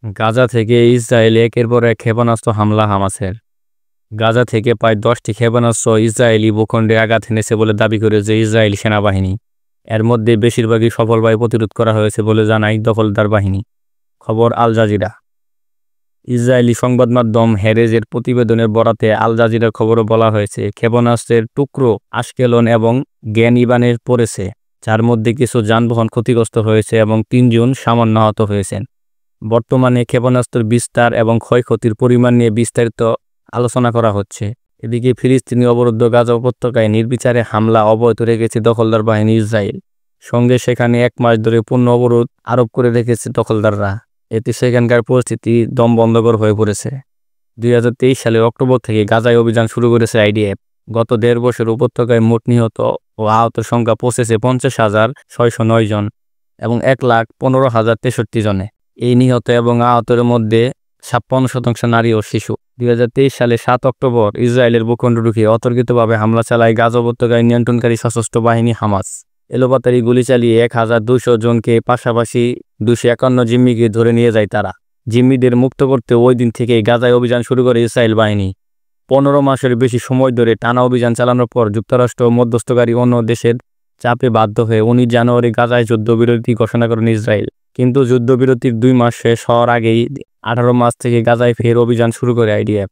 গাজা থেকে ইসরায়েল একের পর এক ক্ষেপণাস্ত্র হামলা হামাসের। গাজা থেকে প্রায় 10টি ক্ষেপণাস্ত্র ইসরায়েলি ভূখণ্ডে আঘাত এনেছে বলে দাবি করেছে ইসরায়েলি সেনাবাহিনী। এর মধ্যে বেশিরভাগই সফলভাবে প্রতিরোধ করা হয়েছে বলে জানায় দখলদার বাহিনী। খবর আল জাজিরা। ইসরায়েলি সংবাদ মাধ্যম হেরেজের প্রতিবেদনের বরাতে আল জাজিরার খবরও বলা হয়েছে, ক্ষেপণাস্ত্রের টুকরো আশকেলন এবং গ্যান ইবানে পড়েছে, যার মধ্যে কিছু যানবাহন ক্ষতিগ্রস্ত হয়েছে এবং 3 জন সামান্য আহত হয়েছেন। বর্তমানে ক্ষেপণাস্ত্রের বিস্তার এবং ক্ষয়ক্ষতির পরিমাণ নিয়ে বিস্তারিত আলোচনা করা হচ্ছে। এদিকে ফিলিস্তিনি অবরুদ্ধ গাজা উপত্যকায় নির্বিচারে হামলা অব্যাহত রেখেছে দখলদার বাহিনী ইসরায়েল। সঙ্গে সেখানে 1 মাস ধরে পূর্ণ অবরোধ আরোপ করে রেখেছে দখলদাররা। এতে সেখানকার পরিস্থিতি দমবন্ধকর হয়ে পড়েছে। 2023 সালের অক্টোবর থেকে গাজায় অভিযান শুরু করেছে আইডিএফ। গত 1.5 বছর উপত্যকায় মোট নিহত ও আহতের সংখ্যা পৌঁছেছে 50,609 জন এবং 1,15,063 জনে। এই নিহত এবং আহতের মধ্যে 56% নারী ও শিশু। 2023 সালে 7 অক্টোবর ইসরায়েলের ভূখণ্ড ঢুকে অতর্কিতভাবে হামলা চালায় গাজা উপত্যকায় নিয়ন্ত্রণকারী সশস্ত্র বাহিনী হামাস। এলোপাতাড়ি গুলি চালিয়ে 1,200 জনকে, পাশাপাশি 251 জিম্মিকে ধরে নিয়ে যায় তারা। জিম্মিদের মুক্ত করতে ওই দিন থেকেই গাজায় অভিযান শুরু করে ইসরায়েল বাহিনী। 15 মাসের বেশি সময় ধরে টানা অভিযান চালানোর পর যুক্তরাষ্ট্র ও মধ্যস্থকারী অন্য দেশের চাপে বাধ্য হয়ে 19 জানুয়ারি গাজায় যুদ্ধবিরতি ঘোষণা করেন ইসরায়েল। কিন্তু যুদ্ধবিরতির 2 মাস শেষ হওয়ার আগেই 18 মার্চ থেকে গাজায় ফের অভিযান শুরু করে আইডিএফ।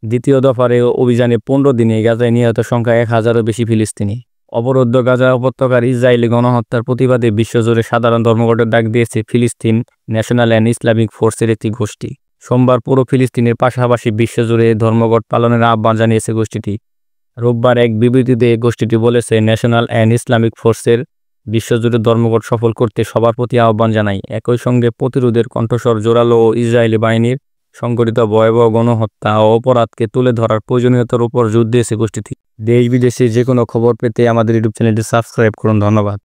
দ্বিতীয় দফার অভিযানে 15 দিনে গাজায় নিহত সংখ্যা 1,000-এরও বেশি ফিলিস্তিনি। অবরুদ্ধ গাজা উপত্যকার ইসরায়েলি গণহত্যার প্রতিবাদে বিশ্বজুড়ে সাধারণ ধর্মঘটের ডাক দিয়েছে ফিলিস্তিন ন্যাশনাল অ্যান্ড ইসলামিক ফোর্সের একটি গোষ্ঠী। সোমবার পুরো ফিলিস্তিনের পাশাপাশি বিশ্বজুড়ে ধর্মঘট পালনের আহ্বান জানিয়েছে গোষ্ঠীটি। রোববার এক বিবৃতিতে গোষ্ঠীটি বলেছে, ন্যাশনাল অ্যান্ড ইসলামিক ফোর্সের বিশ্বজুড়ে ধর্মঘট সফল করতে সবার প্রতি আহ্বান জানায়। একই সঙ্গে প্রতিরোধের কণ্ঠস্বর জোরালো ও ইসরায়েলি বাহিনীর সংঘটিত ভয়াবহ গণহত্যা ও অপরাধকে তুলে ধরার প্রয়োজনীয়তার উপর জোর দিয়েছে গোষ্ঠীটি। দেশ বিদেশে যে কোনো খবর পেতে আমাদের ইউটিউব চ্যানেলটি সাবস্ক্রাইব করুন। ধন্যবাদ।